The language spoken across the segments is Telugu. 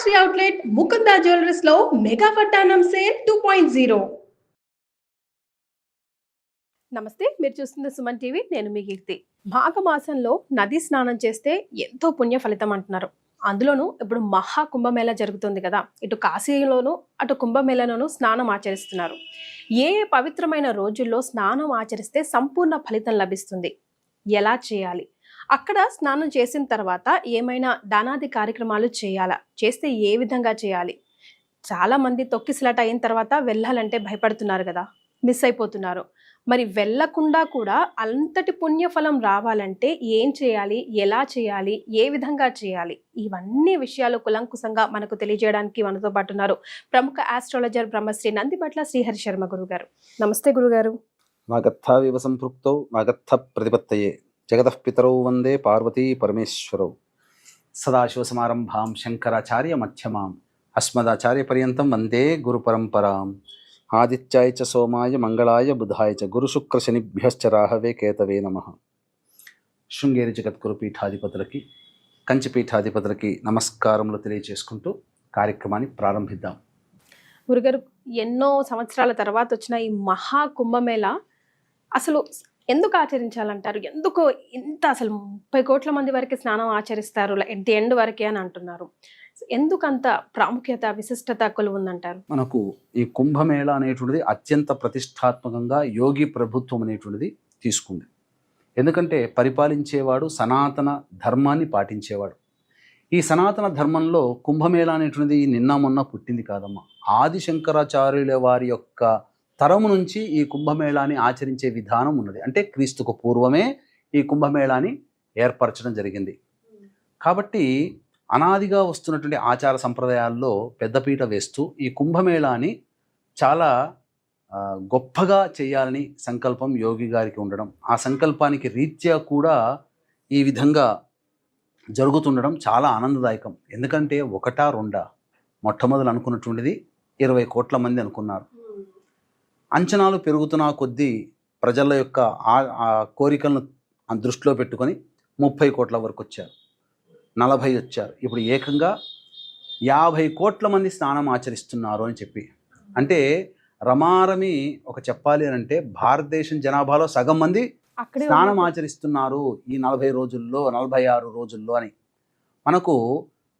ఫ్యాక్టరీ అవుట్లెట్ ముకుందా జ్యువెలర్స్ లో మెగా వడ్డానం సేల్ 2.0. నమస్తే, మీరు చూస్తుంది సుమన్ టీవీ. నేను మీ కీర్తి. మాఘమాసంలో నది స్నానం చేస్తే ఎంతో పుణ్య ఫలితం అంటున్నారు. అందులోనూ ఇప్పుడు మహా కుంభమేళా జరుగుతుంది కదా, ఇటు కాశీలోను అటు కుంభమేళలోను స్నానం ఆచరిస్తున్నారు. ఏ పవిత్రమైన రోజుల్లో స్నానం ఆచరిస్తే సంపూర్ణ ఫలితం లభిస్తుంది, ఎలా చేయాలి, అక్కడ స్నానం చేసిన తర్వాత ఏమైనా దానాది కార్యక్రమాలు చేయాలా, చేస్తే ఏ విధంగా చేయాలి? చాలా మంది తొక్కిసలాట అయిన తర్వాత వెళ్ళాలంటే భయపడుతున్నారు కదా, మిస్ అయిపోతున్నారు. మరి వెళ్ళకుండా కూడా అంతటి పుణ్యఫలం రావాలంటే ఏం చేయాలి, ఎలా చేయాలి, ఏ విధంగా చేయాలి, ఇవన్నీ విషయాలు కులంకుశంగా మనకు తెలియజేయడానికి మనతో పాటు ఉన్నారు ప్రముఖ ఆస్ట్రాలజర్ బ్రహ్మశ్రీ నందిబట్ల శ్రీహరి శర్మ గురుగారు. నమస్తే గురుగారు. వాగర్థావివ సంపృక్తౌ వాగర్థ ప్రతిపత్తయే జగతః పితరౌ వందే పార్వతీ పరమేశ్వరౌ. సదాశివసమారంభాం శంకరాచార్య మధ్యమాం అస్మదాచార్య పర్యంతం వందే గురు పరంపరాం. ఆదిత్యాయ చ సోమాయ మంగళాయ బుధాయ చ గురుశుక్ర శనిభ్యశ్చ రాహవే కేతవే నమః. శృంగేరి జగద్గురు పీఠాధిపతులకి, కంచి పీఠాధిపతులకి నమస్కారములు తెలియజేసుకుంటూ కార్యక్రమాన్ని ప్రారంభిద్దాం. గురుగారు, ఎన్నో సంవత్సరాల తర్వాత వచ్చిన ఈ మహా కుంభమేళ అసలు ఎందుకు ఆచరించాలంటారు? ఎందుకు ఇంత అసలు 30 కోట్ల మంది వరకు స్నానం ఆచరిస్తారు ఎట్ ది ఎండ్ వరకే అని అంటున్నారు. ఎందుకంత ప్రాముఖ్యత, విశిష్టత కొలువుందంటారు? మనకు ఈ కుంభమేళ అనేటువంటిది అత్యంత ప్రతిష్టాత్మకంగా యోగి ప్రభుత్వం అనేటువంటిది తీసుకుంది. ఎందుకంటే పరిపాలించేవాడు సనాతన ధర్మాన్ని పాటించేవాడు. ఈ సనాతన ధర్మంలో కుంభమేళ అనేటువంటిది నిన్న మొన్న పుట్టింది కాదమ్మా. ఆది శంకరాచార్యుల వారి యొక్క తరము నుంచి ఈ కుంభమేళాని ఆచరించే విధానం ఉన్నది. అంటే క్రీస్తుకు పూర్వమే ఈ కుంభమేళాని ఏర్పరచడం జరిగింది. కాబట్టి అనాదిగా వస్తున్నటువంటి ఆచార సంప్రదాయాల్లో పెద్దపీట వేస్తూ ఈ కుంభమేళాని చాలా గొప్పగా చేయాలని సంకల్పం యోగి గారికి ఉండడం, ఆ సంకల్పానికి రీత్యా కూడా ఈ విధంగా జరుగుతుండడం చాలా ఆనందదాయకం. ఎందుకంటే ఒకటా రెండా, మొట్టమొదలు అనుకున్నటువంటిది 20 కోట్ల మంది అనుకున్నారు. అంచనాలు పెరుగుతున్న కొద్దీ ప్రజల యొక్క కోరికలను దృష్టిలో పెట్టుకొని 30 కోట్ల వరకు వచ్చారు, 40 వచ్చారు, ఇప్పుడు ఏకంగా 50 కోట్ల మంది స్నానం ఆచరిస్తున్నారు అని చెప్పి. అంటే రమారమి ఒక చెప్పాలి అని అంటే భారతదేశం జనాభాలో సగం మంది స్నానం ఆచరిస్తున్నారు ఈ 40 రోజుల్లో, 46 రోజుల్లో అని. మనకు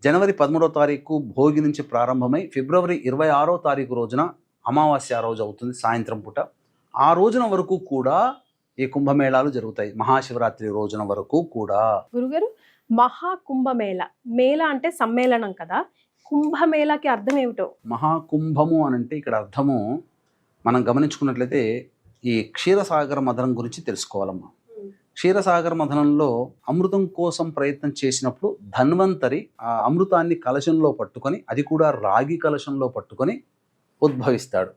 జనవరి 13వ తారీఖు భోగి నుంచి ప్రారంభమై ఫిబ్రవరి 26వ తారీఖు రోజున అమావాస్య రోజు అవుతుంది సాయంత్రం పూట. ఆ రోజున వరకు కూడా ఈ కుంభమేళాలు జరుగుతాయి, మహాశివరాత్రి రోజున వరకు కూడా. గురుగారు, మహాకుంభమేళ, మేళ అంటే సమ్మేళనం కదా, కుంభమేళకి అర్థం ఏమిటో? మహాకుంభము అనంటే ఇక్కడ అర్థము మనం గమనించుకున్నట్లయితే ఈ క్షీరసాగర మథనం గురించి తెలుసుకోవాలమ్మా. క్షీరసాగర మథనంలో అమృతం కోసం ప్రయత్నం చేసినప్పుడు ధన్వంతరి ఆ అమృతాన్ని కలశంలో పట్టుకొని, అది కూడా రాగి కలశంలో పట్టుకొని ఉద్భవిస్తాడు,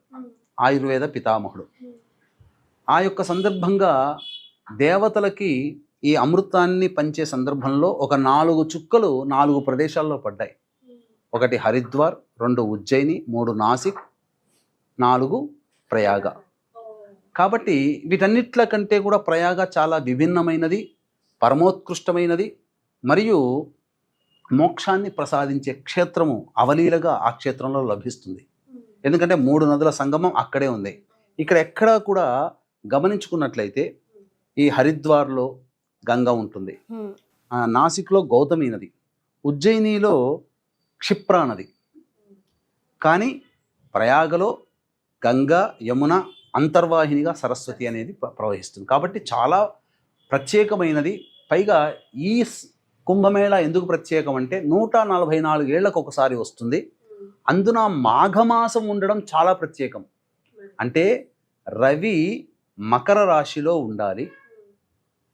ఆయుర్వేద పితామహుడు. ఆ యొక్క సందర్భంగా దేవతలకి ఈ అమృతాన్ని పంచే సందర్భంలో ఒక 4 చుక్కలు 4 ప్రదేశాల్లో పడ్డాయి. 1 హరిద్వార్, 2 ఉజ్జయిని, 3 నాసిక్, 4 ప్రయాగ. కాబట్టి వీటన్నిట్ల కంటే కూడా ప్రయాగ చాలా విభిన్నమైనది, పరమోత్కృష్టమైనది, మరియు మోక్షాన్ని ప్రసాదించే క్షేత్రము అవలీలగా ఆ క్షేత్రంలో లభిస్తుంది. ఎందుకంటే 3 నదుల సంగమం అక్కడే ఉంది. ఇక్కడ ఎక్కడా కూడా గమనించుకున్నట్లయితే ఈ హరిద్వార్లో గంగా ఉంటుంది, నాసిక్లో గౌతమి నది, ఉజ్జయినిలో క్షిప్రా నది, కానీ ప్రయాగలో గంగా, యమున అంతర్వాహినిగా సరస్వతి అనేది ప్రవహిస్తుంది. కాబట్టి చాలా ప్రత్యేకమైనది. పైగా ఈ కుంభమేళ ఎందుకు ప్రత్యేకం అంటే 144 ఏళ్లకు ఒకసారి వస్తుంది. అందున మాఘమాసం ఉండడం చాలా ప్రత్యేకం. అంటే రవి మకర రాశిలో ఉండాలి,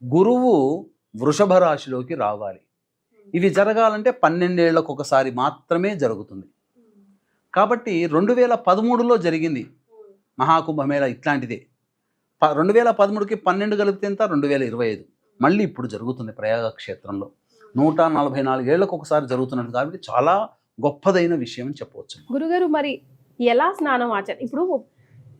గురువు వృషభ రాశిలోకి రావాలి. ఇవి జరగాలంటే 12 ఏళ్లకు ఒకసారి మాత్రమే జరుగుతుంది. కాబట్టి 2013లో జరిగింది మహాకుంభమేళ ఇట్లాంటిదే. 2013కి 12 కలిపితే ఎంత? 2025. మళ్ళీ ఇప్పుడు జరుగుతుంది ప్రయాగ క్షేత్రంలో. 144 ఏళ్లకు ఒకసారి జరుగుతున్నట్టు. కాబట్టి చాలా గొప్పదైన విషయం అని చెప్పవచ్చు. గురుగారు, మరి ఎలా స్నానం ఇప్పుడు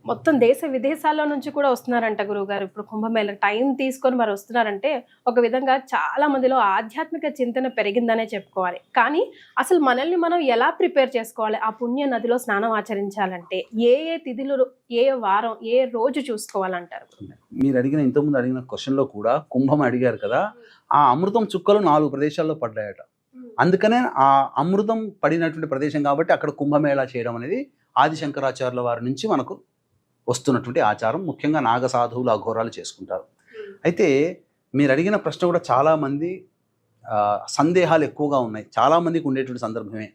మొత్తం దేశ విదేశాల్లో నుంచి కూడా వస్తున్నారంట గురువుగారు. ఇప్పుడు కుంభమేళ టైం తీసుకొని మరి వస్తున్నారంటే ఒక విధంగా చాలా మందిలో ఆధ్యాత్మిక చింతన పెరిగిందనే చెప్పుకోవాలి. కానీ అసలు మనల్ని మనం ఎలా ప్రిపేర్ చేసుకోవాలి? ఆ పుణ్య నదిలో స్నానం ఆచరించాలంటే ఏ ఏ తిథులు, ఏ వారం, ఏ రోజు చూసుకోవాలంటారు? మీరు ఇంతకుముందు అడిగిన క్వశ్చన్లో కూడా కుంభం అడిగారు కదా, ఆ అమృతం చుక్కలు 4 ప్రదేశాల్లో పడ్డాయట. అందుకనే ఆ అమృతం పడినటువంటి ప్రదేశం కాబట్టి అక్కడ కుంభమేళా చేయడం అనేది ఆది శంకరాచార్యుల వారి నుంచి మనకు వస్తున్నటువంటి ఆచారం. ముఖ్యంగా నాగ సాధువులు అఘోరాలు చేసుకుంటారు. అయితే మీరు అడిగిన ప్రశ్న కూడా చాలామంది సందేహాలు ఎక్కువగా ఉన్నాయి. చాలామందికి ఉండేటువంటి సందర్భమే.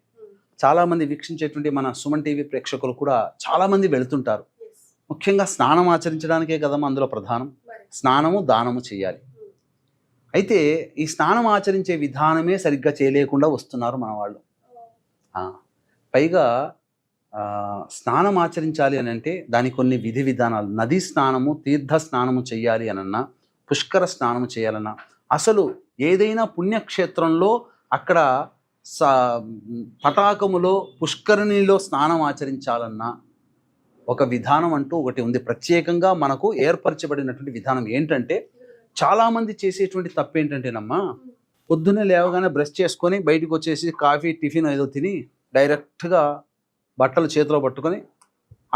చాలామంది వీక్షించేటువంటి మన సుమన్ టీవీ ప్రేక్షకులు కూడా చాలామంది వెళుతుంటారు. ముఖ్యంగా స్నానం ఆచరించడానికే కదమ్మా అందులో ప్రధానం. స్నానము దానము చేయాలి. అయితే ఈ స్నానం ఆచరించే విధానమే సరిగ్గా చేయలేకుండా వస్తున్నారు మన వాళ్ళు. పైగా స్నానం ఆచరించాలి అని అంటే దానికి కొన్ని విధి విధానాలు. నదీ స్నానము, తీర్థ స్నానము చేయాలి అనన్నా, పుష్కర స్నానము చేయాలన్నా, అసలు ఏదైనా పుణ్యక్షేత్రంలో అక్కడ తటాకములో పుష్కరిణిలో స్నానం ఆచరించాలన్నా ఒక విధానం అంటూ ఒకటి ఉంది. ప్రత్యేకంగా మనకు ఏర్పరచబడినటువంటి విధానం ఏంటంటే, చాలామంది చేసేటువంటి తప్పు ఏంటంటేనమ్మా, పొద్దున్నే లేవగానే బ్రష్ చేసుకొని బయటకు వచ్చేసి కాఫీ టిఫిన్ ఏదో తిని డైరెక్ట్గా బట్టలు చేతిలో పట్టుకొని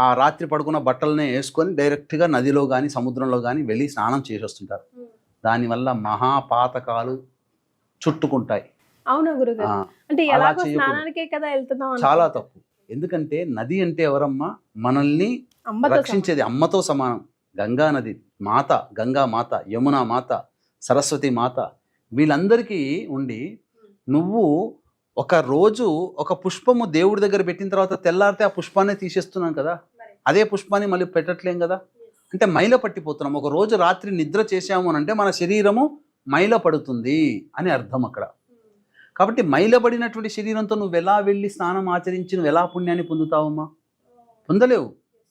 ఆ రాత్రి పడుకున్న బట్టలనే వేసుకొని డైరెక్ట్గా నదిలో కానీ సముద్రంలో కానీ వెళ్ళి స్నానం చేసి వస్తుంటారు. దానివల్ల మహాపాతకాలు చుట్టుకుంటాయి. అవునా గురుగారు? అంటే ఎలాగో స్నానానికే కదా వెళ్తున్నాం. చాలా తప్పు. ఎందుకంటే నది అంటే ఎవరమ్మా? మనల్ని రక్షించేది. అమ్మతో సమానం. గంగా నది మాత, గంగా మాత, యమునా మాత, సరస్వతి మాత, వీళ్ళందరికీ ఉండి నువ్వు ఒక రోజు ఒక పుష్పము దేవుడి దగ్గర పెట్టిన తర్వాత తెల్లారితే ఆ పుష్పాన్ని తీసేస్తున్నాం కదా, అదే పుష్పాన్ని మళ్ళీ పెట్టట్లేం కదా. అంటే మైల పట్టిపోతున్నాం. ఒక రోజు రాత్రి నిద్ర చేసాము అని అంటే మన శరీరము మైల పడుతుంది అని అర్థం అక్కడ. కాబట్టి మైలబడినటువంటి శరీరంతో నువ్వు ఎలా వెళ్ళి స్నానం ఆచరించి నువ్వు ఎలా పుణ్యాన్ని పొందుతావమ్మా? పొందలేవు,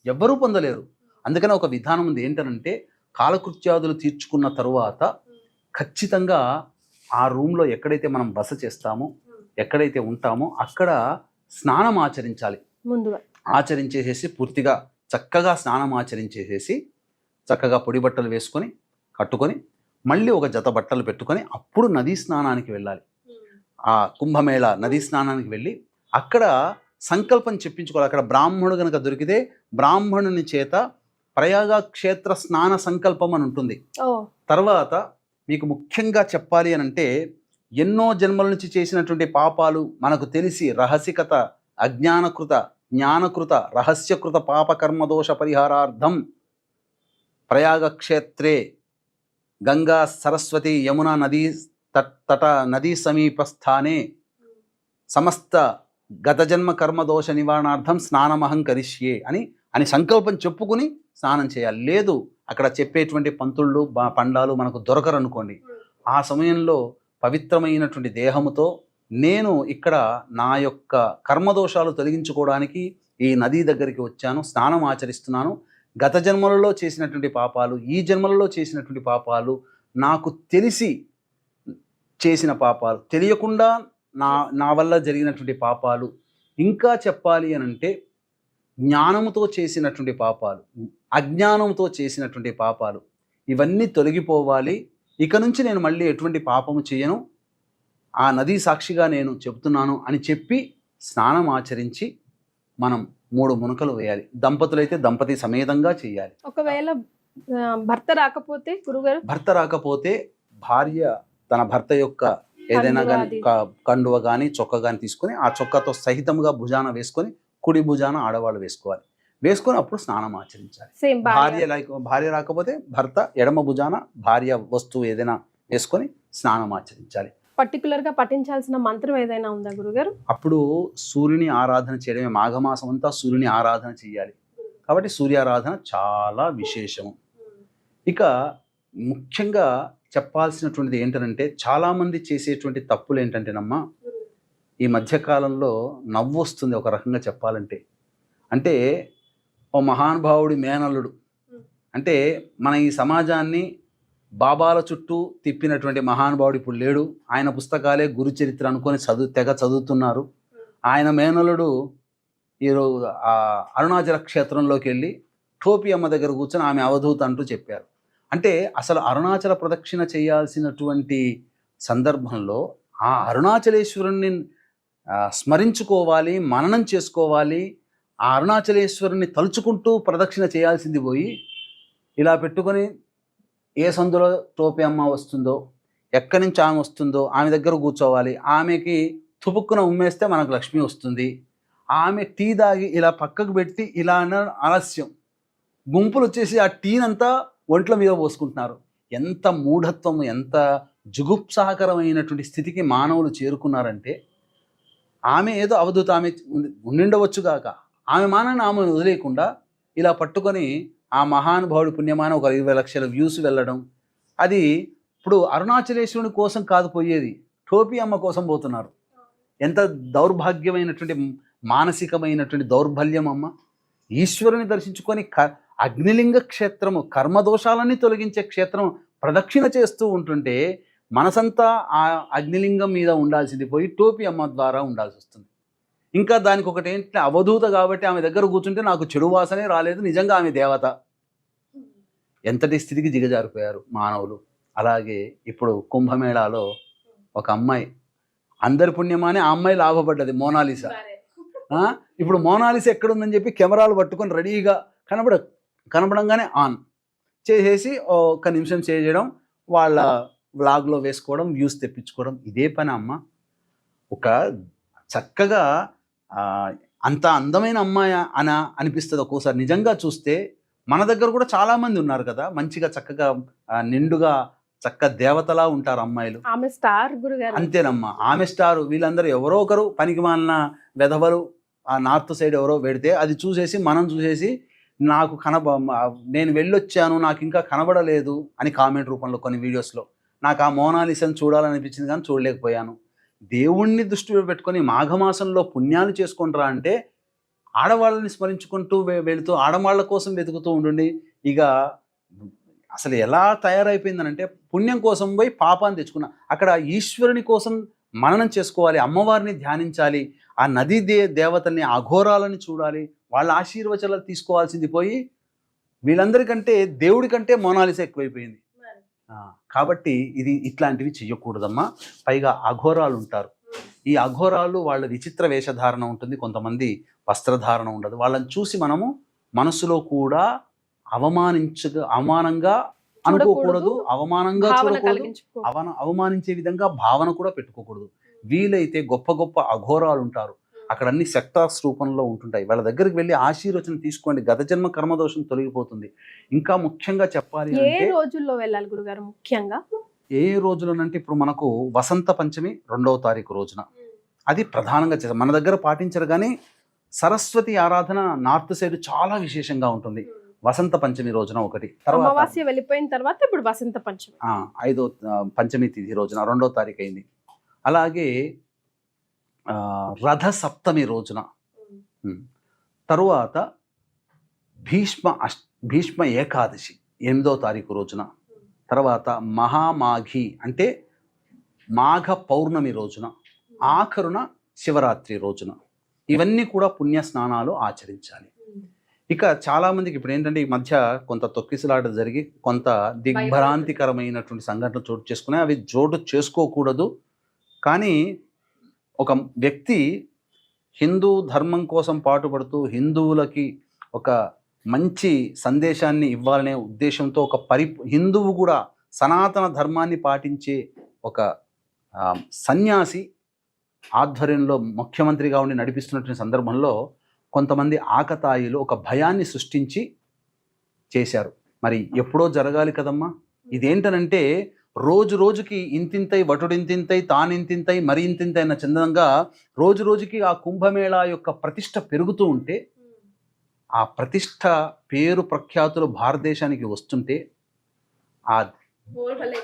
ఎవ్వరూ పొందలేరు. అందుకనే ఒక విధానం ఉంది. ఏంటంటే కాలకృత్యాదులు తీర్చుకున్న తరువాత ఖచ్చితంగా ఆ రూమ్లో ఎక్కడైతే మనం బస చేస్తామో, ఎక్కడైతే ఉంటామో అక్కడ స్నానం ఆచరించాలి. ముందుగా ఆచరించేసేసి పూర్తిగా చక్కగా స్నానం ఆచరించేసేసి చక్కగా పొడి బట్టలు వేసుకొని కట్టుకొని మళ్ళీ ఒక జత బట్టలు పెట్టుకొని అప్పుడు నదీ స్నానానికి వెళ్ళాలి. ఆ కుంభమేళ నదీ స్నానానికి వెళ్ళి అక్కడ సంకల్పం చెప్పించుకోవాలి. అక్కడ బ్రాహ్మణుడు కనుక దొరికితే బ్రాహ్మణుని చేత ప్రయాగ క్షేత్ర స్నాన సంకల్పం అని ఉంటుంది. తర్వాత మీకు ముఖ్యంగా చెప్పాలి అని అంటే, ఎన్నో జన్మల నుంచి చేసినటువంటి పాపాలు మనకు తెలిసి రహస్యకత, అజ్ఞానకృత, జ్ఞానకృత, రహస్యకృత పాపకర్మదోష పరిహారార్థం ప్రయాగక్షేత్రే గంగా సరస్వతి యమునా నదీ తట నదీ సమీపస్థానే సమస్త గతజన్మ కర్మదోష నివారణార్థం స్నానమహం కరిష్యే అని సంకల్పం చెప్పుకుని స్నానం చేయాలి. లేదు అక్కడ చెప్పేటువంటి పంతుళ్ళు పండాలు మనకు దొరకరనుకోండి, ఆ సమయంలో పవిత్రమైనటువంటి దేహముతో నేను ఇక్కడ నా యొక్క కర్మదోషాలు తొలగించుకోవడానికి ఈ నదీ దగ్గరికి వచ్చాను, స్నానం ఆచరిస్తున్నాను, గత జన్మలలో చేసినటువంటి పాపాలు, ఈ జన్మలలో చేసినటువంటి పాపాలు, నాకు తెలిసి చేసిన పాపాలు, తెలియకుండా నా వల్ల జరిగినటువంటి పాపాలు, ఇంకా చెప్పాలి అని అంటే జ్ఞానముతో చేసినటువంటి పాపాలు, అజ్ఞానంతో చేసినటువంటి పాపాలు, ఇవన్నీ తొలగిపోవాలి. ఇక నుంచి నేను మళ్ళీ ఎటువంటి పాపము చేయను, ఆ నదీ సాక్షిగా నేను చెబుతున్నాను అని చెప్పి స్నానం ఆచరించి మనం 3 మునకలు వేయాలి. దంపతులైతే దంపతి సమేతంగా చేయాలి. ఒకవేళ భర్త రాకపోతే గురుగారు, భర్త రాకపోతే భార్య తన భర్త యొక్క ఏదైనా కానీ కండువ కానీ చొక్క కానీ తీసుకొని ఆ చొక్కతో సహితంగా భుజాన వేసుకొని కుడి భుజాన ఆడవాళ్ళు వేసుకొని అప్పుడు స్నానం ఆచరించాలి. భార్య రాకపోతే భర్త ఎడమ భుజాన భార్య వస్తువు ఏదైనా వేసుకొని స్నానం ఆచరించాలి. పర్టికులర్ గా పఠించాల్సిన మంత్రం ఏదైనా ఉందా గురుగారు? అప్పుడు సూర్యుని ఆరాధన చేయడమే. మాఘమాసం అంతా సూర్యుని ఆరాధన చేయాలి కాబట్టి సూర్యారాధన చాలా విశేషము. ఇక ముఖ్యంగా చెప్పాల్సినటువంటిది ఏంటంటే, చాలామంది చేసేటువంటి తప్పులు ఏంటంటేనమ్మా, ఈ మధ్యకాలంలో నవ్వు వస్తుంది ఒక రకంగా చెప్పాలంటే. అంటే ఓ మహానుభావుడి మేనల్లుడు, అంటే మన ఈ సమాజాన్ని బాబాల చుట్టూ తిప్పినటువంటి మహానుభావుడు ఇప్పుడు లేడు. ఆయన పుస్తకాలే గురు చరిత్ర అనుకొని తెగ చదువుతున్నారు. ఆయన మేనల్లుడు ఈరోజు ఆ అరుణాచల క్షేత్రంలోకి వెళ్ళి టోపీ అమ్మ దగ్గర కూర్చొని ఆమె అవధూత అంటూ చెప్పారు. అంటే అసలు అరుణాచల ప్రదక్షిణ చేయాల్సినటువంటి సందర్భంలో ఆ అరుణాచలేశ్వరుణ్ణి స్మరించుకోవాలి, మననం చేసుకోవాలి. ఆ అరుణాచలేశ్వరుని తలుచుకుంటూ ప్రదక్షిణ చేయాల్సింది పోయి ఇలా పెట్టుకొని ఏ సందులో టోపీ అమ్మ వస్తుందో, ఎక్కడి నుంచి ఆమె వస్తుందో ఆమె దగ్గర కూర్చోవాలి. ఆమెకి తుపుక్కున ఉమ్మేస్తే మనకు లక్ష్మి వస్తుంది. ఆమె టీ దాగి ఇలా పక్కకు పెట్టి ఇలా ఆలస్యం. గుంపులు వచ్చేసి ఆ టీనంతా ఒంట్ల మీద పోసుకుంటున్నారు. ఎంత మూఢత్వం, ఎంత జుగుప్సాకరమైనటువంటి స్థితికి మానవులు చేరుకున్నారంటే, ఆమె ఏదో అవధూత, ఆమె ఉండిండవచ్చుగాక, ఆమె మానాన్ని ఆమె వదిలేయకుండా ఇలా పట్టుకొని ఆ మహానుభావుడి పుణ్యమాన ఒక 20 లక్షల వ్యూస్ వెళ్ళడం. అది ఇప్పుడు అరుణాచలేశ్వరుని కోసం కాదు పోయేది, టోపీ అమ్మ కోసం పోతున్నారు. ఎంత దౌర్భాగ్యమైనటువంటి మానసికమైనటువంటి దౌర్బల్యం అమ్మ. ఈశ్వరుని దర్శించుకొని అగ్నిలింగ క్షేత్రము, కర్మదోషాలన్నీ తొలగించే క్షేత్రం ప్రదక్షిణ చేస్తూ ఉంటుంటే మనసంతా ఆ అగ్నిలింగం మీద ఉండాల్సింది పోయి టోపీ అమ్మ ద్వారా ఉండాల్సి వస్తుంది. ఇంకా దానికి ఒకటి ఏంటంటే, అవధూత కాబట్టి ఆమె దగ్గర కూర్చుంటే నాకు చెడు వాసనే రాలేదు, నిజంగా ఆమె దేవత. ఎంతటి స్థితికి దిగజారిపోయారు మానవులు. అలాగే ఇప్పుడు కుంభమేళాలో ఒక అమ్మాయి, అందరి పుణ్యమానే ఆ అమ్మాయి లాభపడ్డది, మోనాలిసా. ఇప్పుడు మోనాలిసా ఎక్కడుందని చెప్పి కెమెరాలు పట్టుకొని రెడీగా కనపడంగానే ఆన్ చేసేసి ఒక్క నిమిషం చేయడం, వాళ్ళ వ్లాగ్లో వేసుకోవడం, వ్యూస్ తెప్పించుకోవడం, ఇదే పని అమ్మ. ఒక చక్కగా అంత అందమైన అమ్మాయి అనిపిస్తుంది ఒక్కోసారి. నిజంగా చూస్తే మన దగ్గర కూడా చాలామంది ఉన్నారు కదా, మంచిగా చక్కగా నిండుగా చక్క దేవతలా ఉంటారు అమ్మాయిలు. ఆమె స్టార్ గురుగారు. అంతేనమ్మా, ఆమె స్టారు. వీళ్ళందరూ ఎవరో ఒకరు పనికి మాలిన వెధవలు ఆ నార్త్ సైడ్ ఎవరో పెడితే అది చూసేసి మనం చూసేసి నాకు నేను వెళ్ళొచ్చాను, నాకు ఇంకా కనబడలేదు అని కామెంట్ రూపంలో కొన్ని వీడియోస్లో నాకు ఆ మోనాలిసాను చూడాలనిపించింది కానీ చూడలేకపోయాను. దేవుణ్ణి దృష్టిలో పెట్టుకొని మాఘమాసంలో పుణ్యాలు చేసుకుంటారా అంటే ఆడవాళ్ళని స్మరించుకుంటూ వెళుతూ ఆడవాళ్ళ కోసం వెతుకుతూ ఉండండి. ఇక అసలు ఎలా తయారైపోయిందనంటే, పుణ్యం కోసం పోయి పాపాన్ని తెచ్చుకున్నా. అక్కడ ఈశ్వరుని కోసం మననం చేసుకోవాలి, అమ్మవారిని ధ్యానించాలి, ఆ నదీ దేవతల్ని, అఘోరాలని చూడాలి, వాళ్ళ ఆశీర్వచనాలు తీసుకోవాల్సింది పోయి వీళ్ళందరికంటే దేవుడి కంటే మోనాలిసా ఎక్కువైపోయింది. కాబట్టి ఇది ఇట్లాంటివి చెయ్యకూడదమ్మా. పైగా అఘోరాలు ఉంటారు. ఈ అఘోరాలు వాళ్ళ విచిత్ర వేషధారణ ఉంటుంది, కొంతమంది వస్త్రధారణ ఉండదు. వాళ్ళని చూసి మనము మనసులో కూడా అవమానంగా అనుకోకూడదు, అవమానంగా చూడకూడదు, అవమానించే విధంగా భావన కూడా పెట్టుకోకూడదు. వీలైతే గొప్ప గొప్ప అఘోరాలు ఉంటారు, అక్కడ అన్ని సెక్టార్స్ రూపంలో ఉంటుంటాయి. వాళ్ళ దగ్గరికి వెళ్ళి ఆశీర్వచన తీసుకోండి, గత జన్మ కర్మదోషం తొలగిపోతుంది. ఇంకా ముఖ్యంగా చెప్పాలి అంటే, ఏ రోజుల్లో వెళ్ళాలి గురుగారు? ముఖ్యంగా ఏ రోజులనంటే, ఇప్పుడు మనకు వసంత పంచమి 2వ తారీఖు రోజున అది ప్రధానంగా చేస్తారు. మన దగ్గర పాటించరు కానీ సరస్వతి ఆరాధన నార్త్ సైడ్ చాలా విశేషంగా ఉంటుంది. వసంత పంచమి రోజున ఒకటి, అమావాస్య వెళ్ళిపోయిన తర్వాత ఇప్పుడు వసంత పంచమి 5వ పంచమి తిథి రోజున 2వ తారీఖు అయింది. అలాగే రథ సప్తమి రోజున, తరువాత భీష్మ ఏకాదశి 8వ తారీఖు రోజున, తర్వాత మహామాఘి అంటే మాఘ పౌర్ణమి రోజున, ఆఖరున శివరాత్రి రోజున. ఇవన్నీ కూడా పుణ్య స్నానాలు ఆచరించాలి. ఇక చాలామందికి ఇప్పుడు ఏంటంటే, ఈ మధ్య కొంత తొక్కిసలాట జరిగి కొంత దిగ్భ్రాంతికరమైనటువంటి సంఘటనలు చోటు చేసుకున్నాయి. అవి చోటు చేసుకోకూడదు. కానీ ఒక వ్యక్తి హిందూ ధర్మం కోసం పాటుపడుతూ హిందువులకి ఒక మంచి సందేశాన్ని ఇవ్వాలనే ఉద్దేశంతో హిందువు కూడా సనాతన ధర్మాన్ని పాటించే ఒక సన్యాసి ఆధ్వర్యంలో ముఖ్యమంత్రిగా ఉండి నడిపిస్తున్నటువంటి సందర్భంలో కొంతమంది ఆకతాయిలు ఒక భయాన్ని సృష్టించి చేశారు. మరి ఎప్పుడో జరగాలి కదమ్మా. ఇదేంటనంటే, రోజు రోజుకి ఇంతింతై వటుడింతింతై తానింతింతై మరి ఇంతింతై అన్న చందంగా రోజు రోజుకి ఆ కుంభమేళా యొక్క ప్రతిష్ట పెరుగుతూ ఉంటే, ఆ ప్రతిష్ట పేరు ప్రఖ్యాతులు భారతదేశానికి వస్తుంటే, ఆ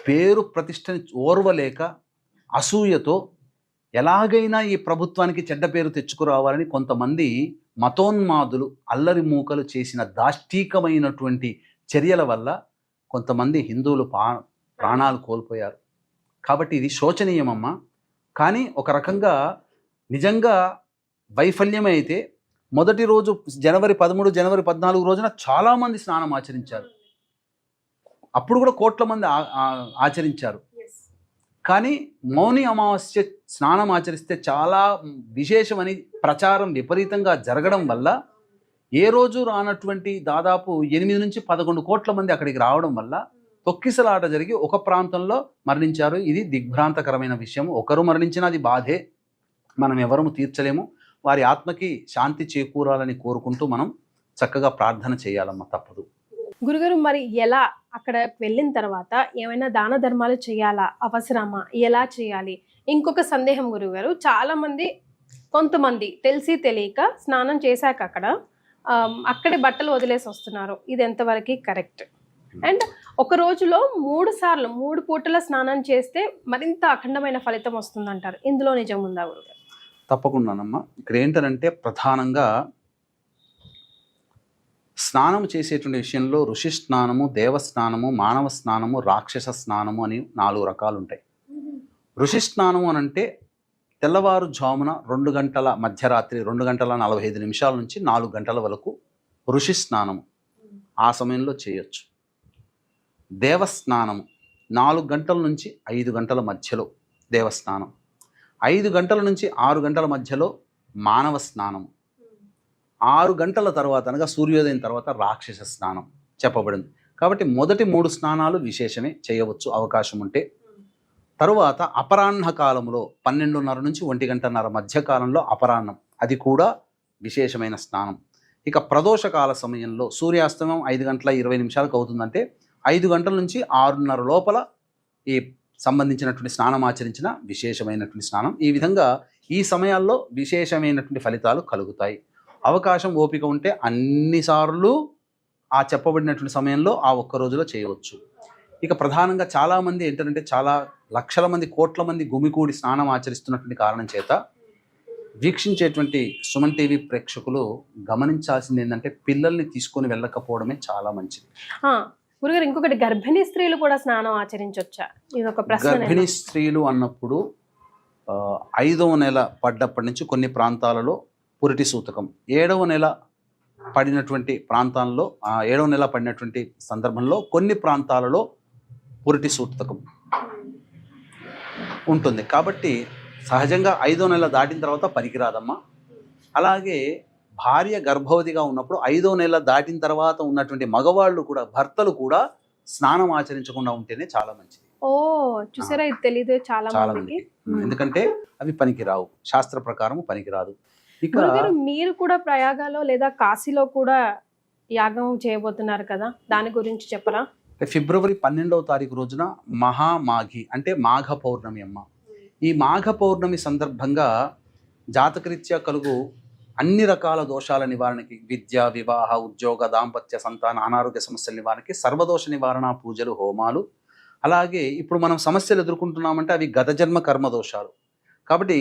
పేరు ప్రతిష్టని ఓర్వలేక అసూయతో ఎలాగైనా ఈ ప్రభుత్వానికి చెడ్డ పేరు తెచ్చుకురావాలని కొంతమంది మతోన్మాదులు, అల్లరి మూకలు చేసిన దాష్టీకమైనటువంటి చర్యల వల్ల కొంతమంది హిందువులు ప్రాణాలు కోల్పోయారు. కాబట్టి ఇది శోచనీయమమ్మా. కానీ ఒక రకంగా నిజంగా వైఫల్యమే అయితే మొదటి రోజు జనవరి 13, జనవరి 14 రోజున చాలామంది స్నానం ఆచరించారు. అప్పుడు కూడా కోట్ల మంది ఆచరించారు. కానీ మౌని అమావాస్య స్నానం ఆచరిస్తే చాలా విశేషమని ప్రచారం విపరీతంగా జరగడం వల్ల ఏ రోజు రానటువంటి దాదాపు 8 నుంచి 11 కోట్ల మంది అక్కడికి రావడం వల్ల తొక్కిసలాట జరిగి ఒక ప్రాంతంలో మరణించారు. ఇది దిగ్భ్రాంతకరమైన విషయం. ఒకరు మరణించినా అది బాధే, మనం ఎవరము తీర్చలేము. వారి ఆత్మకి శాంతి చేకూరాలని కోరుకుంటూ మనం చక్కగా ప్రార్థన చేయాలమ్మా, తప్పదు. గురుగారు, మరి ఎలా అక్కడ వెళ్ళిన తర్వాత ఏమైనా దాన ధర్మాలు చేయాలా, అవసరమా, ఎలా చేయాలి? ఇంకొక సందేహం గురుగారు, చాలా మంది కొంతమంది తెలిసి తెలియక స్నానం చేశాక అక్కడే బట్టలు వదిలేసి వస్తున్నారు. ఇది ఎంతవరకు కరెక్ట్? అండ్ ఒక రోజులో 3 సార్లు 3 పూటల స్నానం చేస్తే మరింత అఖండమైన ఫలితం వస్తుందంటారు. ఇందులో నిజం ఉందా గురుగారు? తప్పకుండానమ్మా. ఇక్కడ ఏంటంటే ప్రధానంగా స్నానం చేసేటువంటి విషయంలో ఋషి స్నానము, దేవ స్నానము, మానవ స్నానము, రాక్షస స్నానము అని 4 రకాలు ఉంటాయి. ఋషి స్నానము అని అంటే తెల్లవారుజామున 2 గంటల మధ్యరాత్రి 2 గంటల 45 నిమిషాల నుంచి 4 గంటల వరకు ఋషి స్నానము ఆ సమయంలో చేయొచ్చు. దేవస్నానము 4 గంటల నుంచి 5 గంటల మధ్యలో దేవస్నానం, 5 గంటల నుంచి 6 గంటల మధ్యలో మానవ స్నానము, 6 గంటల తర్వాత అనగా సూర్యోదయం తర్వాత రాక్షస స్నానం చెప్పబడింది. కాబట్టి మొదటి 3 స్నానాలు విశేషమే, చేయవచ్చు అవకాశం ఉంటే. తరువాత అపరాహ్న కాలంలో 12:30 నుంచి 1 మధ్య కాలంలో అపరాహ్నం, అది కూడా విశేషమైన స్నానం. ఇక ప్రదోషకాల సమయంలో సూర్యాస్తమయం 5 గంటల 20 నిమిషాలకు అవుతుందంటే 5 గంటల నుంచి 6:30 లోపల ఈ సంబంధించినటువంటి స్నానం ఆచరించిన విశేషమైనటువంటి స్నానం. ఈ విధంగా ఈ సమయాల్లో విశేషమైనటువంటి ఫలితాలు కలుగుతాయి. అవకాశం ఓపిక ఉంటే అన్నిసార్లు ఆ చెప్పబడినటువంటి సమయంలో ఆ ఒక్క రోజులో చేయవచ్చు. ఇక ప్రధానంగా చాలామంది ఏంటంటే చాలా లక్షల మంది, కోట్ల మంది గుమికూడి స్నానం ఆచరిస్తున్నటువంటి కారణం చేత వీక్షించేటువంటి సుమన్ టీవీ ప్రేక్షకులు గమనించాల్సింది ఏంటంటే పిల్లల్ని తీసుకొని వెళ్ళకపోవడమే చాలా మంచిది. గురుగారు, ఇంకొకటి, గర్భిణీ స్త్రీలు కూడా స్నానం ఆచరించవచ్చా? ఇది ఒక ప్రశ్న. గర్భిణీ స్త్రీలు అన్నప్పుడు 5వ నెల పడ్డప్పటి నుంచి కొన్ని ప్రాంతాలలో పురిటి సూతకం, 7వ నెల పడినటువంటి ప్రాంతాల్లో 7వ నెల పడినటువంటి సందర్భంలో కొన్ని ప్రాంతాలలో పురిటి సూతకం ఉంటుంది. కాబట్టి సహజంగా 5వ నెల దాటిన తర్వాత పనికిరాదమ్మా. అలాగే భార్య గర్భవతిగా ఉన్నప్పుడు 5వ నెల దాటిన తర్వాత ఉన్నటువంటి మగవాళ్ళు కూడా, భర్తలు కూడా స్నానం ఆచరించకుండా ఉంటేనే చాలా మంచిది. చూసారా, ఇది తెలీదు చాలా మందికి. ఎందుకంటే అవి పనికిరావు, శాస్త్ర ప్రకారం పనికిరాదు. ఇక మీరు కూడా ప్రయాగలో లేదా కాశీలో కూడా యాగం చేయబోతున్నారు కదా, దాని గురించి చెప్పరా? ఫిబ్రవరి 12వ తారీఖు రోజున మహామాఘి అంటే మాఘ పౌర్ణమి అమ్మ. ఈ మాఘ పౌర్ణమి సందర్భంగా జాతకరీత్యా కలుగు అన్ని రకాల దోషాల నివారణకి, విద్య, వివాహ, ఉద్యోగ, దాంపత్య, సంతాన, అనారోగ్య సమస్యల నివారణకి సర్వదోష నివారణ పూజలు, హోమాలు. అలాగే ఇప్పుడు మనం సమస్యలు ఎదుర్కొంటున్నామంటే అవి గత జన్మ కర్మ దోషాలు. కాబట్టి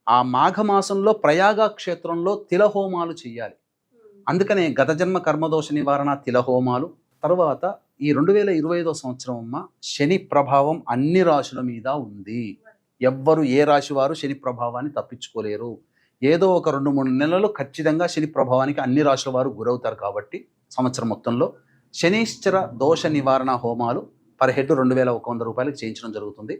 ఆ మాఘమాసంలో ప్రయాగ క్షేత్రంలో తిలహోమాలు చేయాలి. అందుకనే గత జన్మ కర్మదోష నివారణ తిలహోమాలు. తర్వాత ఈ 2025వ సంవత్సరం అమ్మ, శని ప్రభావం అన్ని రాశుల మీద ఉంది. ఎవ్వరు ఏ రాశి వారు శని ప్రభావాన్ని తప్పించుకోలేరు. ఏదో ఒక 2-3 నెలలు ఖచ్చితంగా శని ప్రభావానికి అన్ని రాశుల వారు గురవుతారు. కాబట్టి సంవత్సరం మొత్తంలో శనీశ్చర దోష నివారణ హోమాలు పర్ హెడ్ 2100 రూపాయలకు చేయించడం జరుగుతుంది.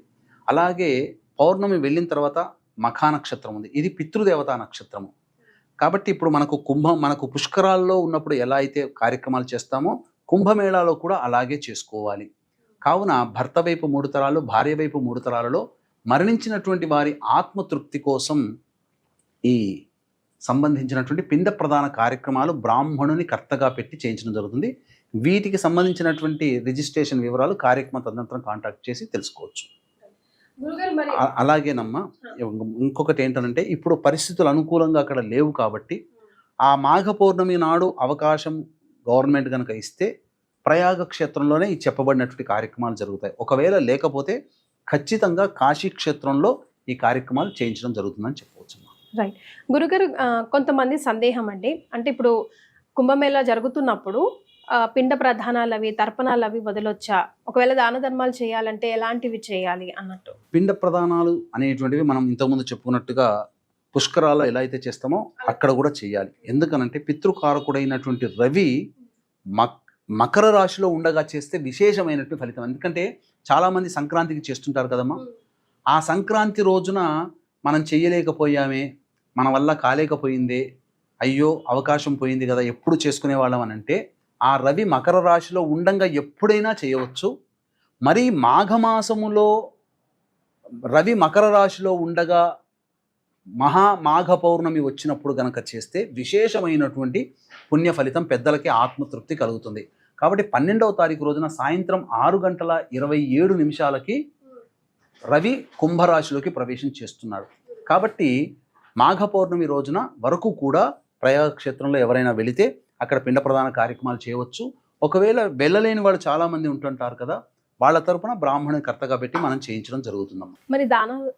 అలాగే పౌర్ణమి వెళ్ళిన తర్వాత మఖా నక్షత్రం ఉంది, ఇది పితృదేవతా నక్షత్రము. కాబట్టి ఇప్పుడు మనకు పుష్కరాల్లో ఉన్నప్పుడు ఎలా అయితే కార్యక్రమాలు చేస్తామో కుంభమేళాలో కూడా అలాగే చేసుకోవాలి. కావున భర్త వైపు 3 తరాలు, భార్య వైపు 3 తరాలలో మరణించినటువంటి వారి ఆత్మతృప్తి కోసం ఈ సంబంధించినటువంటి పిండ ప్రదాన కార్యక్రమాలు బ్రాహ్మణుని కర్తగా పెట్టి చేయించడం జరుగుతుంది. వీటికి సంబంధించినటువంటి రిజిస్ట్రేషన్ వివరాలు కార్యక్రమ తదనంతరం కాంటాక్ట్ చేసి తెలుసుకోవచ్చు. అలాగేనమ్మా, ఇంకొకటి ఏంటంటే ఇప్పుడు పరిస్థితులు అనుకూలంగా అక్కడ లేవు కాబట్టి ఆ మాఘ పౌర్ణమి నాడు అవకాశం గవర్నమెంట్ కనుక ఇస్తే ప్రయాగ క్షేత్రంలోనే ఈ చెప్పబడినటువంటి కార్యక్రమాలు జరుగుతాయి. ఒకవేళ లేకపోతే ఖచ్చితంగా కాశీ క్షేత్రంలో ఈ కార్యక్రమాలు చేయించడం జరుగుతుందని చెప్పవచ్చు. రైట్ గురుగారు, కొంతమంది సందేహం అండి, అంటే ఇప్పుడు కుంభమేళా జరుగుతున్నప్పుడు పిండ ప్రధానాలు అవి, తర్పణాలు అవి వదలొచ్చా? ఒకవేళ దాన ధర్మాలు చేయాలంటే ఎలాంటివి చేయాలి అన్నట్టు? పిండ ప్రధానాలు అనేటువంటివి మనం ఇంతకుముందు చెప్పుకున్నట్టుగా పుష్కరాల్లో ఎలా అయితే చేస్తామో అక్కడ కూడా చేయాలి. ఎందుకనంటే పితృకారకుడైనటువంటి రవి మకర రాశిలో ఉండగా చేస్తే విశేషమైనటువంటి ఫలితం. ఎందుకంటే చాలామంది సంక్రాంతికి చేస్తుంటారు కదమ్మా, ఆ సంక్రాంతి రోజున మనం చేయలేకపోయామే, మన వల్ల కాలేకపోయిందే, అయ్యో అవకాశం పోయింది కదా, ఎప్పుడు చేసుకునే వాళ్ళం అని అంటే ఆ రవి మకర రాశిలో ఉండంగా ఎప్పుడైనా చేయవచ్చు. మరి మాఘమాసములో రవి మకర రాశిలో ఉండగా మాఘ పౌర్ణమి వచ్చినప్పుడు గనక చేస్తే విశేషమైనటువంటి పుణ్య ఫలితం, పెద్దలకి ఆత్మతృప్తి కలుగుతుంది. కాబట్టి 12వ తారీఖు రోజున సాయంత్రం 6:27 రవి కుంభరాశిలోకి ప్రవేశం చేస్తున్నాడు. కాబట్టి మాఘ పౌర్ణమి రోజున వరకు కూడా ప్రయాగ క్షేత్రంలో ఎవరైనా వెళితే అక్కడ పిండ ప్రదాన కార్యక్రమాలు చేయవచ్చు. ఒకవేళ వెళ్ళలేని వాళ్ళు చాలామంది ఉంటుంటారు కదా, వాళ్ళ తరపున బ్రాహ్మణుని కర్తగా పెట్టి మనం చేయించడం జరుగుతుందమ్మా. మరి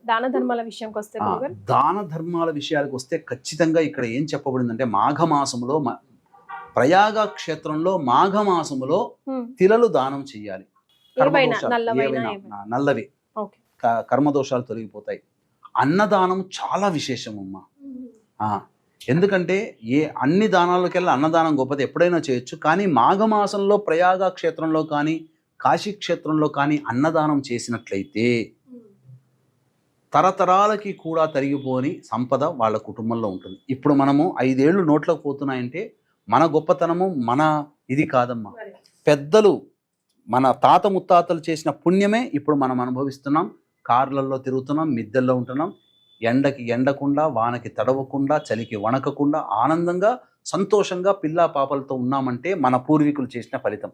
దాన ధర్మాల విషయంకి వస్తే, దాన ధర్మాల విషయాలకు వస్తే ఖచ్చితంగా ఇక్కడ ఏం చెప్పబడిందంటే మాఘమాసములో ప్రయాగ క్షేత్రంలో మాఘమాసములో తిలలు దానం చేయాలి. నల్లవి కర్మదోషాలు తొలగిపోతాయి. అన్నదానం చాలా విశేషమమ్మా. ఎందుకంటే అన్ని దానాలకెల్లా అన్నదానం గొప్పది, ఎప్పుడైనా చేయొచ్చు. కానీ మాఘమాసంలో ప్రయాగ క్షేత్రంలో కానీ కాశీ క్షేత్రంలో కానీ అన్నదానం చేసినట్లయితే తరతరాలకి కూడా తరిగిపోని సంపద వాళ్ళ కుటుంబంలో ఉంటుంది. ఇప్పుడు మనము 5 ఏళ్ళు నోట్లోకి పోతున్నాయంటే మన గొప్పతనము మన ఇది కాదమ్మా. పెద్దలు మన తాత ముత్తాతలు చేసిన పుణ్యమే ఇప్పుడు మనం అనుభవిస్తున్నాం. కార్లలో తిరుగుతున్నాం, మిద్దెల్లో ఉంటున్నాం, ఎండకి ఎండకుండా, వానకి తడవకుండా, చలికి వణకకుండా ఆనందంగా సంతోషంగా పిల్లా పాపలతో ఉన్నామంటే మన పూర్వీకులు చేసిన ఫలితం.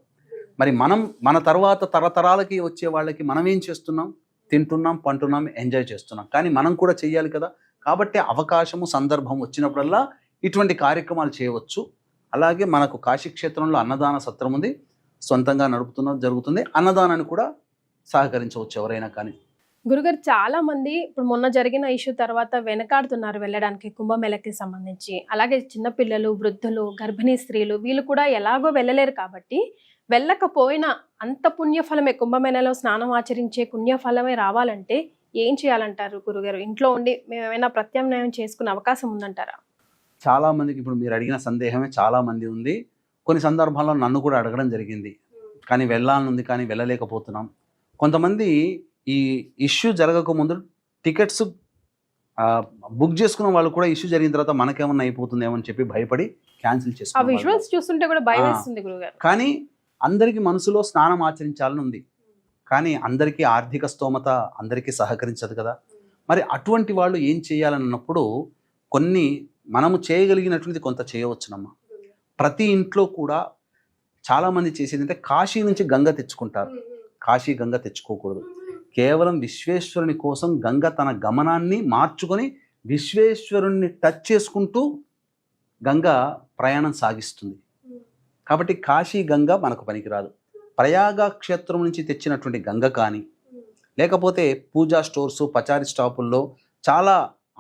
మరి మనం మన తర్వాత తరతరాలకి వచ్చే వాళ్ళకి మనం ఏం చేస్తున్నాం? తింటున్నాం, పంటున్నాం, ఎంజాయ్ చేస్తున్నాం. కానీ మనం కూడా చెయ్యాలి కదా. కాబట్టి అవకాశము సందర్భం వచ్చినప్పుడల్లా ఇటువంటి కార్యక్రమాలు చేయవచ్చు. అలాగే మనకు కాశీ క్షేత్రంలో అన్నదాన సత్రం ఉంది, సొంతంగా జరుగుతుంది. అన్నదానాన్ని కూడా సహకరించవచ్చు ఎవరైనా. కానీ గురుగారు, చాలా మంది ఇప్పుడు మొన్న జరిగిన ఇష్యూ తర్వాత వెనకాడుతున్నారు వెళ్ళడానికి కుంభమేళకి సంబంధించి. అలాగే చిన్నపిల్లలు, వృద్ధులు, గర్భిణీ స్త్రీలు వీళ్ళు కూడా ఎలాగో వెళ్ళలేరు. కాబట్టి వెళ్ళకపోయినా అంత పుణ్యఫలమే, కుంభమేళలో స్నానం ఆచరించే పుణ్యఫలమే రావాలంటే ఏం చేయాలంటారు గురుగారు? ఇంట్లో ఉండి మేము ఏమైనా ప్రత్యామ్నాయం చేసుకునే అవకాశం ఉందంటారా? చాలా మందికి ఇప్పుడు మీరు అడిగిన సందేహమే చాలా మంది ఉంది. కొన్ని సందర్భాల్లో నన్ను కూడా అడగడం జరిగింది, కానీ వెళ్ళాలనుంది కానీ వెళ్ళలేకపోతున్నాం. కొంతమంది ఈ ఇష్యూ జరగకముందు టికెట్స్ బుక్ చేసుకున్న వాళ్ళు కూడా ఇష్యూ జరిగిన తర్వాత మనకేమన్నా అయిపోతుందేమో అని చెప్పి భయపడి క్యాన్సిల్ చేసుకుంటారు. కానీ అందరికీ మనసులో స్నానం ఆచరించాలని ఉంది, కానీ అందరికీ ఆర్థిక స్తోమత అందరికీ సహకరించదు కదా. మరి అటువంటి వాళ్ళు ఏం చేయాలన్నప్పుడు కొన్ని మనము చేయగలిగినటువంటిది కొంత చేయవచ్చునమ్మా. ప్రతి ఇంట్లో కూడా చాలామంది చేసేది అంటే కాశీ నుంచి గంగ తెచ్చుకుంటారు. కాశీ గంగ తెచ్చుకోకూడదు. కేవలం విశ్వేశ్వరుని కోసం గంగ తన గమనాన్ని మార్చుకొని విశ్వేశ్వరుణ్ణి టచ్ చేసుకుంటూ గంగ ప్రయాణం సాగిస్తుంది. కాబట్టి కాశీ గంగ మనకు పనికిరాదు. ప్రయాగ క్షేత్రం నుంచి తెచ్చినటువంటి గంగ కానీ, లేకపోతే పూజా స్టోర్సు, పచారీ స్టాపుల్లో, చాలా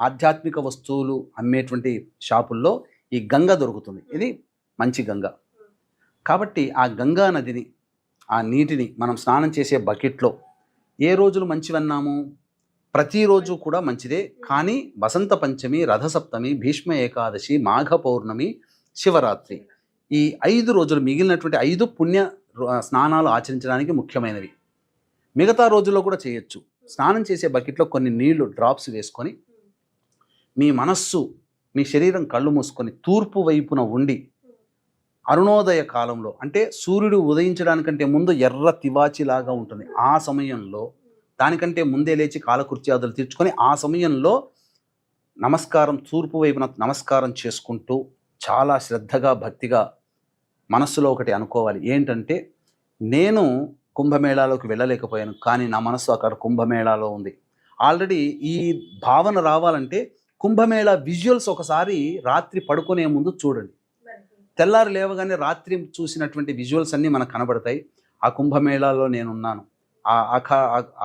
ఆధ్యాత్మిక వస్తువులు అమ్మేటువంటి షాపుల్లో ఈ గంగ దొరుకుతుంది. ఇది మంచి గంగ. కాబట్టి ఆ గంగా నదిని, ఆ నీటిని మనం స్నానం చేసే బకెట్లో ఏ రోజులు మంచివన్నాము? ప్రతిరోజు కూడా మంచిదే. కానీ వసంత పంచమి, రథసప్తమి, భీష్మ ఏకాదశి, మాఘ పౌర్ణమి, శివరాత్రి, ఈ 5 రోజులు, మిగిలినటువంటి 5 పుణ్య స్నానాలు ఆచరించడానికి ముఖ్యమైనవి. మిగతా రోజుల్లో కూడా చేయొచ్చు. స్నానం చేసే బకెట్లో కొన్ని నీళ్లు డ్రాప్స్ వేసుకొని మీ మనస్సు, మీ శరీరం కళ్ళు మూసుకొని తూర్పు వైపున ఉండి అరుణోదయ కాలంలో, అంటే సూర్యుడు ఉదయించడానికంటే ముందు ఎర్ర తివాచిలాగా ఉంటుంది, ఆ సమయంలో దానికంటే ముందే లేచి కాలకృత్యాదులు తీర్చుకొని ఆ సమయంలో నమస్కారం, తూర్పు వైపున నమస్కారం చేసుకుంటూ చాలా శ్రద్ధగా, భక్తిగా మనస్సులో ఒకటి అనుకోవాలి. ఏంటంటే, నేను కుంభమేళాలోకి వెళ్ళలేకపోయాను, కానీ నా మనస్సు అక్కడ కుంభమేళాలో ఉంది. ఆల్రెడీ ఈ భావన రావాలంటే కుంభమేళా విజువల్స్ ఒకసారి రాత్రి పడుకునే ముందు చూడండి. తెల్లారి లేవగానే రాత్రి చూసినటువంటి విజువల్స్ అన్నీ మనకు కనబడతాయి. ఆ కుంభమేళాలో నేనున్నాను, ఆ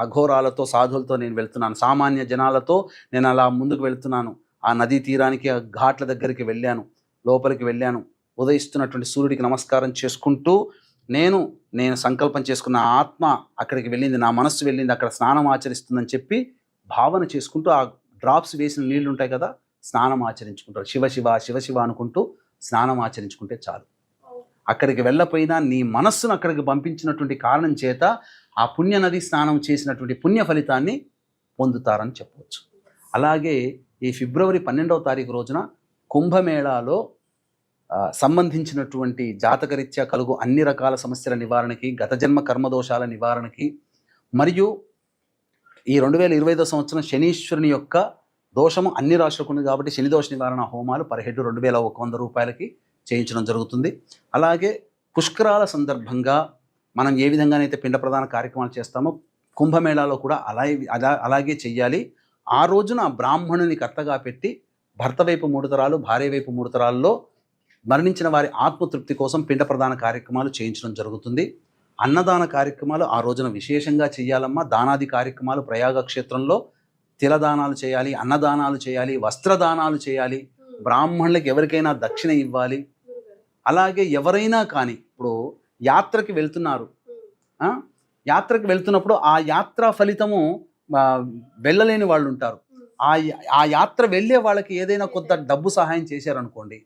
అఘోరాలతో, సాధువులతో నేను వెళ్తున్నాను, సామాన్య జనాలతో నేను అలా ముందుకు వెళ్తున్నాను, ఆ నదీ తీరానికి, ఆ ఘాట్ల దగ్గరికి వెళ్ళాను, లోపలికి వెళ్ళాను, ఉదయిస్తున్నటువంటి సూర్యుడికి నమస్కారం చేసుకుంటూ నేను సంకల్పం చేసుకున్న ఆత్మ అక్కడికి వెళ్ళింది, నా మనస్సు వెళ్ళింది, అక్కడ స్నానం ఆచరిస్తుందని చెప్పి భావన చేసుకుంటూ ఆ డ్రాప్స్ వేసిన నీళ్లు ఉంటాయి కదా, స్నానం ఆచరించుకుంటారు. శివ శివ శివ శివ అనుకుంటూ స్నానం ఆచరించుకుంటే చాలు. అక్కడికి వెళ్ళపోయినా నీ మనస్సును అక్కడికి పంపించినటువంటి కారణం చేత ఆ పుణ్య నది స్నానం చేసినటువంటి పుణ్య ఫలితాన్ని పొందుతారని చెప్పవచ్చు. అలాగే ఈ ఫిబ్రవరి 12వ తారీఖు రోజున కుంభమేళాలో సంబంధించినటువంటి జాతకరీత్యా కలుగు అన్ని రకాల సమస్యల నివారణకి, గత జన్మ కర్మదోషాల నివారణకి, మరియు ఈ 2025 సంవత్సరం శనీశ్వరుని యొక్క దోషము అన్ని రాష్ట్రాలకు ఉంది కాబట్టి శని దోష నివారణ హోమాలు పర్ హెడ్ 2100 రూపాయలకి చేయించడం జరుగుతుంది. అలాగే పుష్కరాల సందర్భంగా మనం ఏ విధంగానైతే పిండ ప్రదాన కార్యక్రమాలు చేస్తామో కుంభమేళాలో కూడా అలాగే చెయ్యాలి. ఆ రోజున బ్రాహ్మణుని కర్తగా పెట్టి భర్త వైపు 3 తరాలు, భార్య వైపు 3 తరాల్లో మరణించిన వారి ఆత్మతృప్తి కోసం పిండ ప్రదాన కార్యక్రమాలు చేయించడం జరుగుతుంది. అన్నదాన కార్యక్రమాలు ఆ రోజున విశేషంగా చేయాలమ్మా. దానాది కార్యక్రమాలు ప్రయాగ క్షేత్రంలో తిలదానాలు చేయాలి, అన్నదానాలు చేయాలి, వస్త్రదానాలు చేయాలి, బ్రాహ్మణులకు ఎవరికైనా దక్షిణ ఇవ్వాలి. అలాగే ఎవరైనా కానీ ఇప్పుడు యాత్రకి వెళ్తున్నారు, యాత్రకి వెళ్తున్నప్పుడు ఆ యాత్ర ఫలితము వెళ్ళలేని వాళ్ళు ఉంటారు. ఆ యాత్ర వెళ్ళే వాళ్ళకి ఏదైనా కొంత డబ్బు సహాయం చేశారనుకోండి,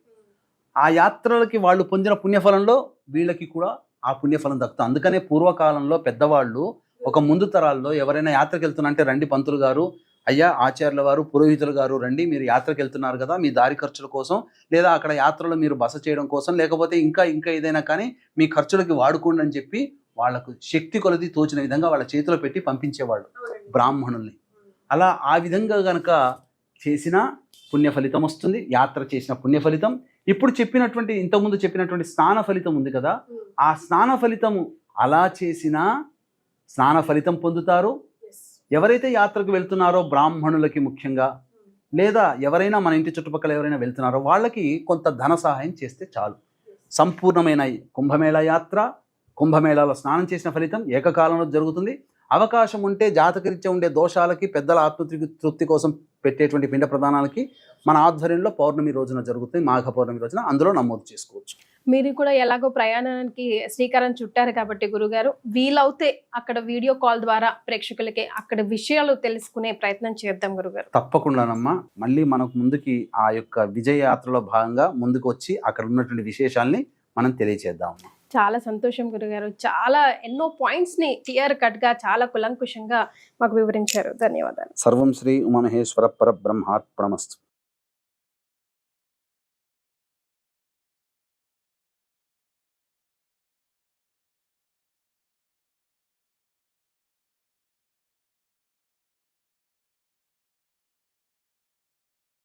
ఆ యాత్రలకి వాళ్ళు పొందిన పుణ్యఫలంలో వీళ్ళకి కూడా ఆ పుణ్యఫలం దక్కుతుంది. అందుకనే పూర్వకాలంలో పెద్దవాళ్ళు ఒక ముందు తరాల్లో ఎవరైనా యాత్రకి వెళ్తున్నా రండి పంతులు గారు, అయ్యా ఆచార్యుల వారు, పురోహితులు గారు రండి, మీరు యాత్రకి వెళ్తున్నారు కదా, మీ దారి ఖర్చుల కోసం లేదా అక్కడ యాత్రలో మీరు బస చేయడం కోసం లేకపోతే ఇంకా ఏదైనా కానీ మీ ఖర్చులకి వాడుకోండి అని చెప్పి వాళ్ళకు శక్తి కొలది తోచిన విధంగా వాళ్ళ చేతిలో పెట్టి పంపించేవాళ్ళు బ్రాహ్మణుల్ని. అలా ఆ విధంగా గనక చేసిన పుణ్య ఫలితం వస్తుంది. యాత్ర చేసిన పుణ్య ఫలితం, ఇప్పుడు చెప్పినటువంటి ఇంతకుముందు చెప్పినటువంటి స్నాన ఫలితం ఉంది కదా, ఆ స్నాన ఫలితము అలా చేసిన స్నాన ఫలితం పొందుతారు. ఎవరైతే యాత్రకు వెళ్తున్నారో బ్రాహ్మణులకి ముఖ్యంగా, లేదా ఎవరైనా మన ఇంటి చుట్టుపక్కల ఎవరైనా వెళ్తున్నారో వాళ్ళకి కొంత ధన సహాయం చేస్తే చాలు. సంపూర్ణమైన కుంభమేళా యాత్ర, కుంభమేళాలో స్నానం చేసిన ఫలితం ఏకకాలంలో జరుగుతుంది. అవకాశం ఉంటే జాతకరీత్యా ఉండే దోషాలకి, పెద్దల ఆత్మతృప్తి కోసం పెట్టేటువంటి పిండ ప్రదానాలకి మన ఆధ్వర్యంలో పౌర్ణమి రోజున జరుగుతుంది, మాఘ పౌర్ణమి రోజున, అందులో నమోదు చేసుకోవచ్చు. మీరు కూడా ఎలాగో ప్రయాణానికి శ్రీకారం చుట్టారు కాబట్టి గురుగారు, వీలవుతే అక్కడ వీడియో కాల్ ద్వారా ప్రేక్షకులకి అక్కడ విషయాలు తెలుసుకునే ప్రయత్నం చేద్దాం గురుగారు. తప్పకుండానమ్మా. మళ్ళీ మనకు ముందుకి ఆ యొక్క విజయ యాత్రలో భాగంగా ముందుకు వచ్చి అక్కడ ఉన్నటువంటి విశేషాల్ని మనం తెలియచేద్దామమ్మా. చాలా సంతోషం గురుగారు. చాలా ఎన్నో పాయింట్స్ ని క్లియర్ కట్ గా చాలా కులంకుశంగా మాకు వివరించారు. ధన్యవాదాలు. సర్వం శ్రీ ఉమామహేశ్వర పరబ్రహ్మార్పణమస్తు.